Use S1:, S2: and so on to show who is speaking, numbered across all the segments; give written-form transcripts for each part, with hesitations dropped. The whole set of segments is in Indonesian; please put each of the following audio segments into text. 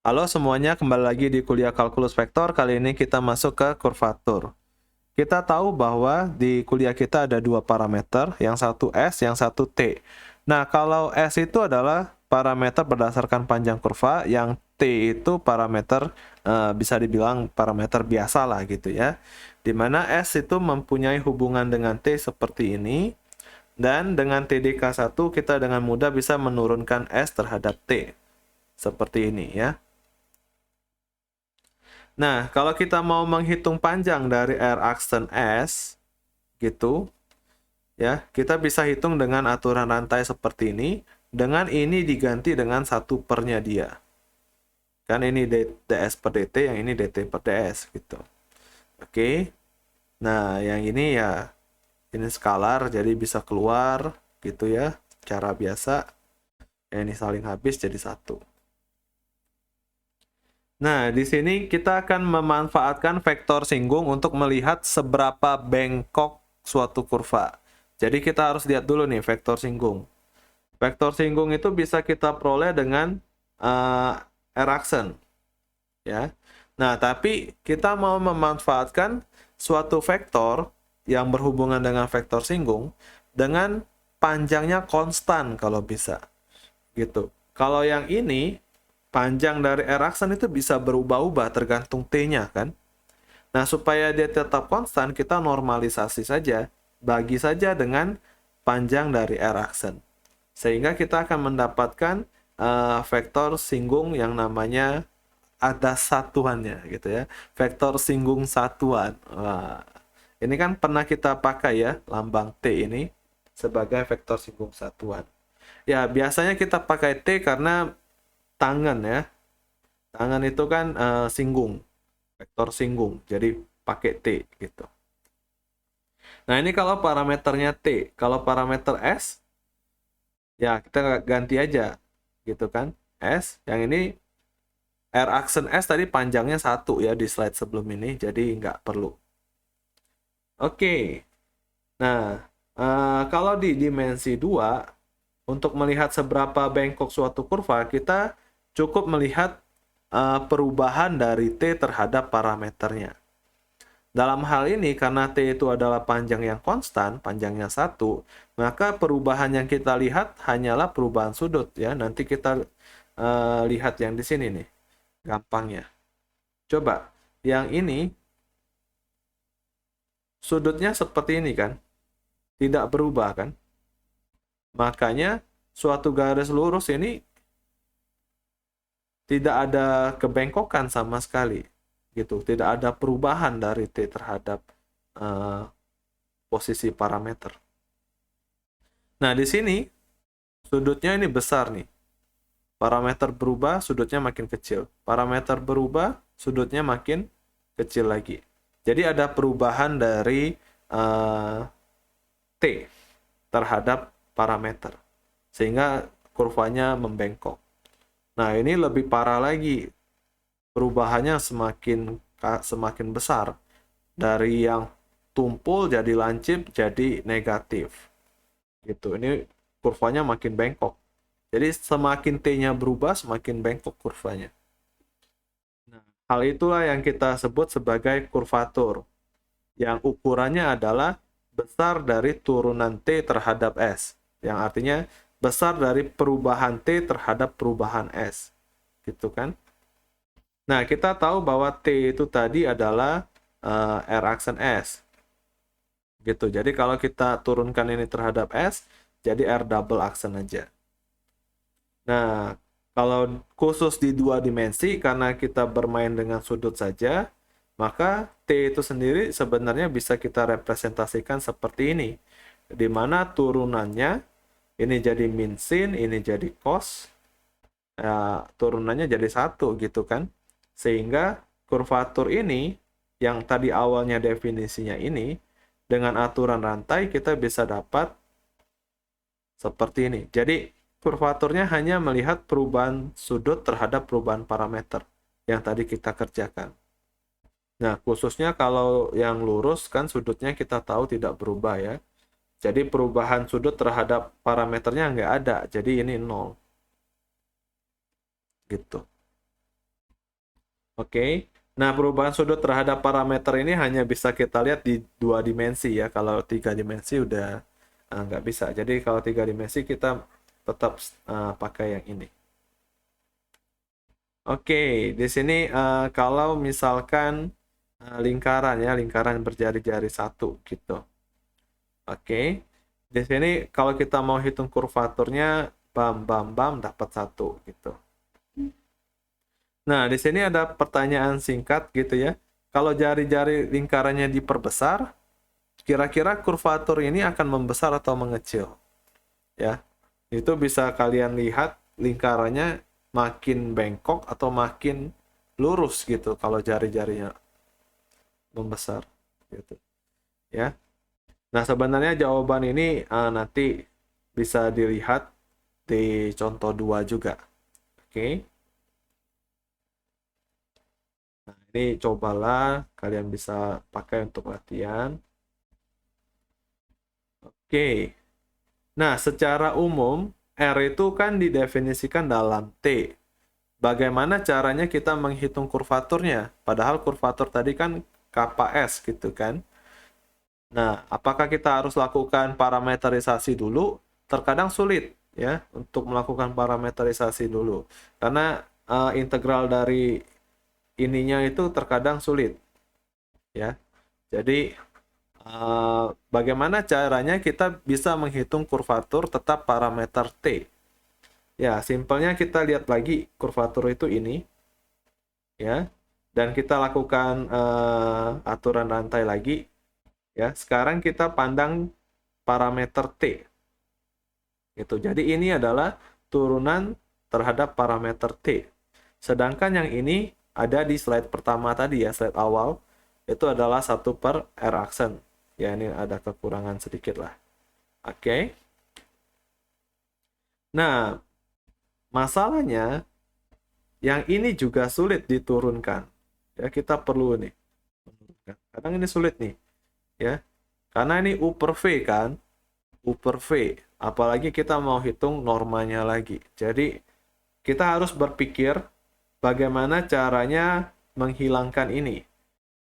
S1: Halo semuanya, kembali lagi di kuliah kalkulus vektor. Kali ini kita masuk ke kurvatur. Kita tahu bahwa di kuliah kita ada dua parameter, yang satu S, yang satu T. Nah, kalau S itu adalah parameter berdasarkan panjang kurva, yang T itu parameter bisa dibilang parameter biasa lah gitu ya. Dimana S itu mempunyai hubungan dengan T seperti ini, dan dengan TDK1 kita dengan mudah bisa menurunkan S terhadap T. Seperti ini ya. Nah, kalau kita mau menghitung panjang dari R aksen S, gitu, ya, kita bisa hitung dengan aturan rantai seperti ini, dengan ini diganti dengan 1/nya dia. Kan ini ds per dt, yang ini dt per ds, gitu. Oke, nah yang ini ya, ini skalar, jadi bisa keluar, gitu ya, cara biasa. Yang ini saling habis jadi 1. Nah, di sini kita akan memanfaatkan vektor singgung untuk melihat seberapa bengkok suatu kurva. Jadi kita harus lihat dulu nih vektor singgung. Vektor singgung itu bisa kita peroleh dengan R aksen, ya. Nah, tapi kita mau memanfaatkan suatu vektor yang berhubungan dengan vektor singgung dengan panjangnya konstan kalau bisa, gitu. Kalau yang ini panjang dari R aksen itu bisa berubah-ubah tergantung T-nya kan. Nah, supaya dia tetap konstan, kita normalisasi saja, bagi saja dengan panjang dari R aksen. Sehingga kita akan mendapatkan vektor singgung yang namanya ada satuannya gitu ya. Vektor singgung satuan. Wah, ini kan pernah kita pakai ya, lambang T ini sebagai vektor singgung satuan. Ya, biasanya kita pakai T karena tangan ya. Tangan itu kan singgung, vektor singgung. Jadi pakai T gitu. Nah, ini kalau parameternya T. Kalau parameter S, ya kita ganti aja gitu kan. S, yang ini R aksen S tadi panjangnya 1 ya di slide sebelum ini, jadi nggak perlu. Oke. Nah, kalau di dimensi 2, untuk melihat seberapa bengkok suatu kurva, kita cukup melihat perubahan dari T terhadap parameternya. Dalam hal ini, karena T itu adalah panjang yang konstan, panjangnya 1, maka perubahan yang kita lihat hanyalah perubahan sudut ya. Nanti kita lihat yang di sini nih, gampangnya. Coba, yang ini sudutnya seperti ini kan, tidak berubah kan. Makanya suatu garis lurus ini tidak ada kebengkokan sama sekali gitu, tidak ada perubahan dari T terhadap posisi parameter. Nah, di sini sudutnya ini besar nih. Parameter berubah, sudutnya makin kecil. Parameter berubah, sudutnya makin kecil lagi. Jadi ada perubahan dari T terhadap parameter. Sehingga kurvanya membengkok. Nah, ini lebih parah lagi. Perubahannya semakin besar. Dari yang tumpul jadi lancip jadi negatif. Gitu. Ini kurvanya makin bengkok. Jadi semakin T-nya berubah, semakin bengkok kurvanya. Nah, hal itulah yang kita sebut sebagai kurvatur. Yang ukurannya adalah besar dari turunan T terhadap S. Yang artinya besar dari perubahan T terhadap perubahan S. Gitu kan? Nah, kita tahu bahwa T itu tadi adalah R aksen S. Gitu. Jadi kalau kita turunkan ini terhadap S, jadi R double aksen aja. Nah, kalau khusus di dua dimensi, karena kita bermain dengan sudut saja, maka T itu sendiri sebenarnya bisa kita representasikan seperti ini. Di mana turunannya, ini jadi min sin, ini jadi cos, ya, turunannya jadi 1 gitu kan. Sehingga kurvatur ini, yang tadi awalnya definisinya ini, dengan aturan rantai kita bisa dapat seperti ini. Jadi kurvaturnya hanya melihat perubahan sudut terhadap perubahan parameter yang tadi kita kerjakan. Nah, khususnya kalau yang lurus kan sudutnya kita tahu tidak berubah ya. Jadi perubahan sudut terhadap parameternya nggak ada. Jadi ini 0. Gitu. Oke. Nah, perubahan sudut terhadap parameter ini hanya bisa kita lihat di 2 dimensi ya. Kalau 3 dimensi udah nggak bisa. Jadi kalau 3 dimensi kita tetap pakai yang ini. Oke, di sini kalau misalkan lingkaran ya, lingkaran berjari-jari satu gitu. Oke. Di sini kalau kita mau hitung kurvaturnya, bam bam bam dapat 1 gitu. Nah, di sini ada pertanyaan singkat gitu ya. Kalau jari-jari lingkarannya diperbesar, kira-kira kurvatur ini akan membesar atau mengecil? Ya, itu bisa kalian lihat lingkarannya makin bengkok atau makin lurus gitu kalau jari-jarinya membesar gitu ya. Nah, sebenarnya jawaban ini nanti bisa dilihat di contoh 2 juga. Oke. Nah, ini cobalah kalian bisa pakai untuk latihan. Oke. Nah, secara umum R itu kan didefinisikan dalam T. Bagaimana caranya kita menghitung kurvaturnya? Padahal kurvatur tadi kan KPS gitu kan. Nah, apakah kita harus lakukan parameterisasi dulu? Terkadang sulit ya untuk melakukan parameterisasi dulu. Karena integral dari ininya itu terkadang sulit ya. Jadi bagaimana caranya kita bisa menghitung kurvatur tetap parameter T? Ya, simpelnya kita lihat lagi kurvatur itu ini ya. Dan kita lakukan aturan rantai lagi ya. Sekarang kita pandang parameter T. Gitu. Jadi ini adalah turunan terhadap parameter T. Sedangkan yang ini ada di slide pertama tadi ya, slide awal, itu adalah 1/R aksen. Ya, ini ada kekurangan sedikit lah. Oke. Nah, masalahnya yang ini juga sulit diturunkan. Ya, kita perlu nih menurunkan. Kadang ini sulit nih, ya. Karena ini U per V kan, U per V. Apalagi kita mau hitung normanya lagi. Jadi, kita harus berpikir bagaimana caranya menghilangkan ini.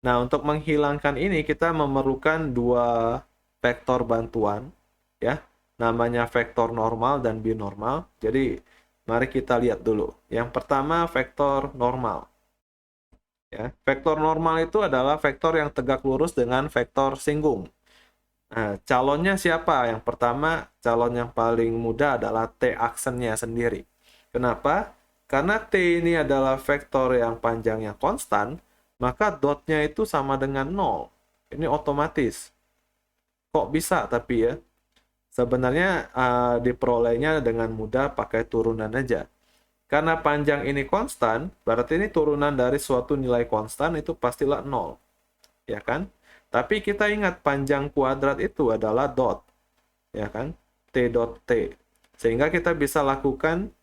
S1: Nah, untuk menghilangkan ini kita memerlukan 2 vektor bantuan, ya. Namanya vektor normal dan binormal. Jadi, mari kita lihat dulu. Yang pertama vektor normal. Ya, vektor normal itu adalah vektor yang tegak lurus dengan vektor singgung. Nah, calonnya siapa? Yang pertama, calon yang paling mudah adalah T aksennya sendiri. Kenapa? Karena T ini adalah vektor yang panjangnya konstan, maka dotnya itu sama dengan 0. Ini otomatis. Kok bisa tapi ya? Sebenarnya diperolehnya dengan mudah pakai turunan aja. Karena panjang ini konstan, berarti ini turunan dari suatu nilai konstan itu pastilah 0. Ya kan? Tapi kita ingat panjang kuadrat itu adalah dot. Ya kan? T dot T. Sehingga kita bisa lakukan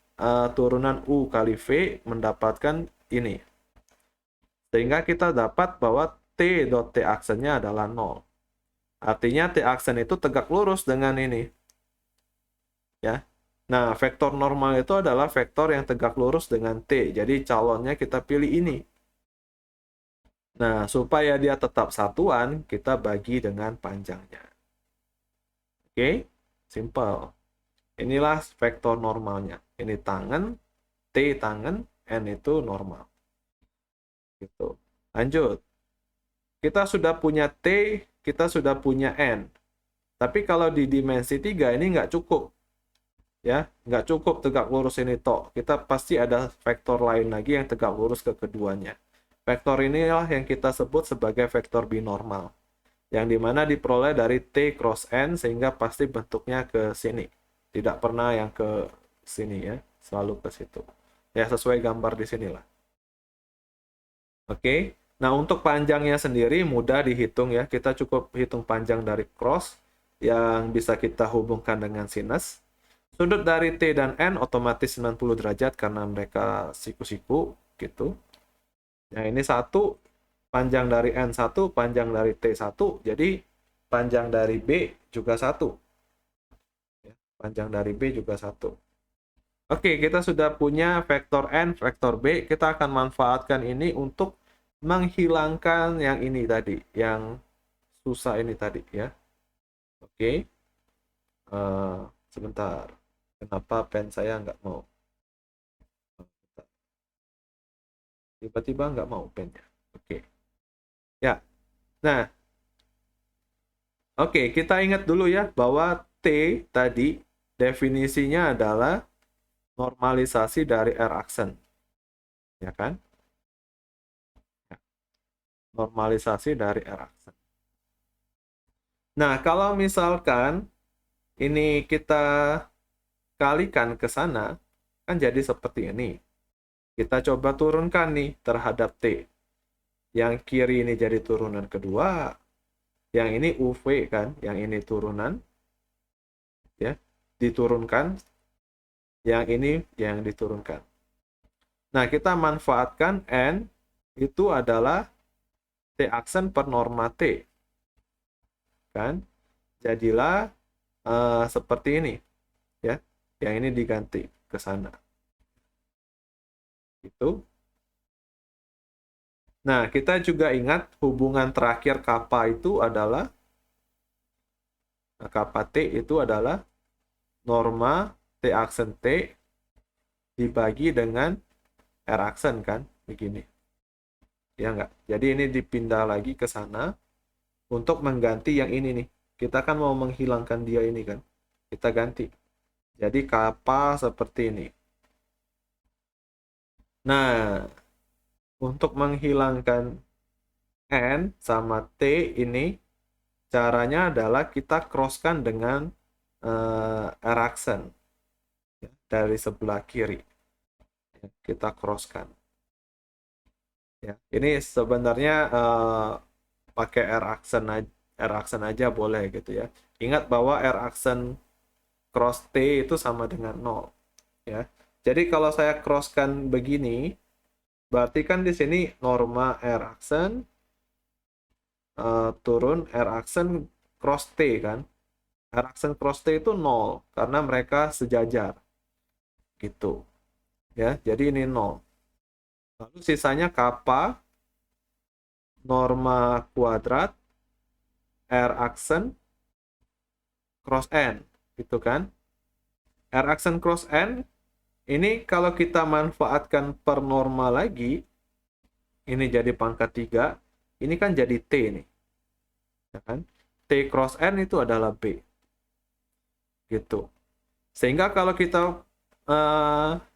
S1: turunan U kali V mendapatkan ini. Sehingga kita dapat bahwa T dot T aksennya adalah 0. Artinya T aksen itu tegak lurus dengan ini. Ya. Nah, vektor normal itu adalah vektor yang tegak lurus dengan T. Jadi calonnya kita pilih ini. Nah, supaya dia tetap satuan, kita bagi dengan panjangnya. Oke, simple. Inilah vektor normalnya. Ini tangan, T tangan, N itu normal. Gitu. Lanjut. Kita sudah punya T, kita sudah punya N. Tapi kalau di dimensi 3 ini nggak cukup. Ya, nggak cukup tegak lurus ini tok. Kita pasti ada vektor lain lagi yang tegak lurus ke keduanya. Vektor inilah yang kita sebut sebagai vektor binormal. Yang dimana diperoleh dari T cross N sehingga pasti bentuknya ke sini. Tidak pernah yang ke sini ya, selalu ke situ. Ya, sesuai gambar di sinilah. Oke. Nah, untuk panjangnya sendiri mudah dihitung ya. Kita cukup hitung panjang dari cross yang bisa kita hubungkan dengan sinus. Sudut dari T dan N otomatis 90 derajat karena mereka siku-siku gitu. Nah, ini satu, panjang dari N1, panjang dari T1, jadi panjang dari B juga 1. Ya, panjang dari B juga 1. Oke, kita sudah punya vektor N, vektor B. Kita akan manfaatkan ini untuk menghilangkan yang ini tadi, yang susah ini tadi ya. Oke, sebentar. Kenapa pen saya nggak mau? Tiba-tiba nggak mau pennya. Oke, ya. Nah, oke, kita ingat dulu ya bahwa T tadi definisinya adalah normalisasi dari R aksen, ya kan? Ya, normalisasi dari R aksen. Nah, kalau misalkan ini kita kalikan ke sana, kan jadi seperti ini. Kita coba turunkan nih terhadap T. Yang kiri ini jadi turunan kedua, yang ini UV kan, yang ini turunan, ya, diturunkan, yang ini yang diturunkan. Nah, kita manfaatkan N itu adalah T aksen per norma T, kan? Jadilah seperti ini, ya. Yang ini diganti ke sana. Itu. Nah, kita juga ingat hubungan terakhir kappa itu adalah kappa T itu adalah norma T aksen T dibagi dengan R aksen kan, begini. Ya enggak? Jadi ini dipindah lagi ke sana untuk mengganti yang ini nih. Kita kan mau menghilangkan dia ini kan. Kita ganti. Jadi kappa seperti ini. Nah, untuk menghilangkan N sama T ini, caranya adalah kita crosskan dengan R aksen ya, dari sebelah kiri. Ya, kita crosskan. Ya, ini sebenarnya pakai R aksen aja boleh gitu ya. Ingat bahwa R aksen cross T itu sama dengan 0 ya. Jadi kalau saya crosskan begini, berarti kan di sini norma R aksen turun R aksen cross T kan. R aksen cross T itu 0 karena mereka sejajar gitu ya. Jadi ini 0. Lalu sisanya kappa norma kuadrat R aksen cross N gitu kan. R aksen cross N ini kalau kita manfaatkan per norma lagi, ini jadi pangkat 3, ini kan jadi T nih. Ya kan? T cross N itu adalah B. Gitu. Sehingga kalau kita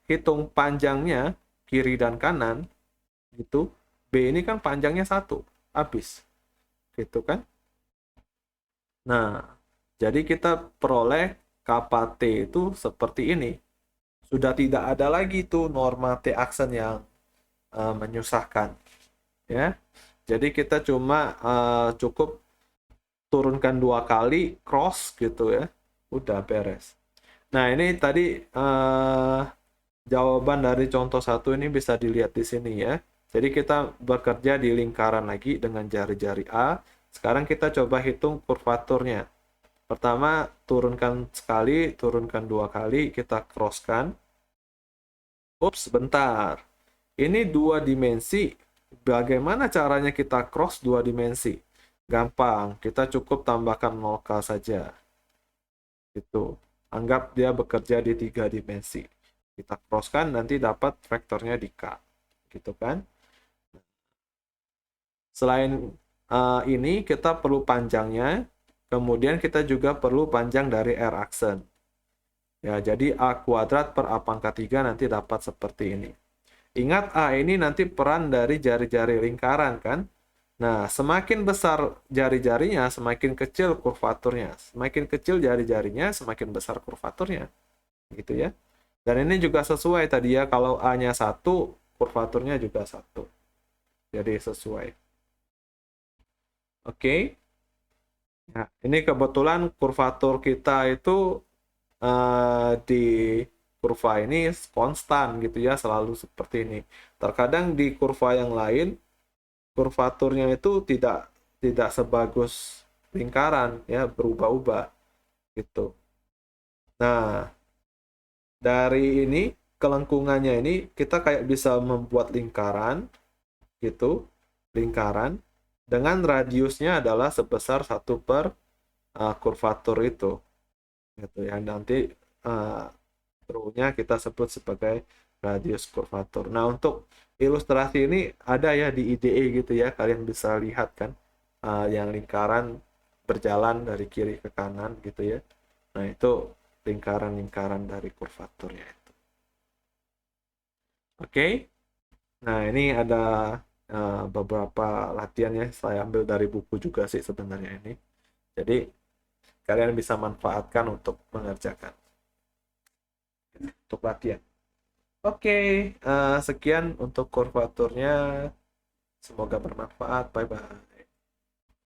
S1: hitung panjangnya kiri dan kanan, gitu, B ini kan panjangnya 1, habis. Gitu kan? Nah, jadi kita peroleh kappa T itu seperti ini. Sudah tidak ada lagi tuh norma T aksen yang menyusahkan. Ya, jadi kita cuma cukup turunkan 2 kali cross gitu ya, udah beres. Nah ini tadi jawaban dari contoh 1 ini bisa dilihat di sini ya. Jadi kita bekerja di lingkaran lagi dengan jari-jari A. Sekarang kita coba hitung kurvaturnya. Pertama turunkan sekali, turunkan 2 kali, kita crosskan. Ups, bentar. Ini 2 dimensi. Bagaimana caranya kita cross 2 dimensi? Gampang, kita cukup tambahkan 0K saja. Gitu. Anggap dia bekerja di 3 dimensi. Kita crosskan, nanti dapat vektornya di K. Gitu kan? Selain ini, kita perlu panjangnya. Kemudian kita juga perlu panjang dari R aksen. Ya, jadi A kuadrat per A pangkat 3 nanti dapat seperti ini. Ingat A ini nanti peran dari jari-jari lingkaran kan? Nah, semakin besar jari-jarinya, semakin kecil kurvaturnya. Semakin kecil jari-jarinya, semakin besar kurvaturnya. Gitu ya. Dan ini juga sesuai tadi ya, kalau A-nya 1, kurvaturnya juga 1. Jadi sesuai. Oke. Nah, ini kebetulan kurvatur kita itu di kurva ini konstan gitu ya, selalu seperti ini. Terkadang di kurva yang lain kurvaturnya itu tidak sebagus lingkaran ya, berubah-ubah gitu. Nah, Dari ini kelengkungannya ini kita kayak bisa membuat lingkaran gitu, lingkaran dengan radiusnya adalah sebesar 1/, kurvatur itu gitu ya. Nanti uh, rho-nya kita sebut sebagai radius kurvatur. Nah, untuk ilustrasi ini ada ya di IDE gitu ya, kalian bisa lihat kan, yang lingkaran berjalan dari kiri ke kanan gitu ya. Nah, itu lingkaran-lingkaran dari kurvaturnya itu. Oke. Nah, ini ada beberapa latihan ya, saya ambil dari buku juga sih sebenarnya ini. Jadi, kalian bisa manfaatkan untuk mengerjakan, untuk latihan. Oke, sekian untuk kurvaturnya. Semoga bermanfaat. Bye-bye.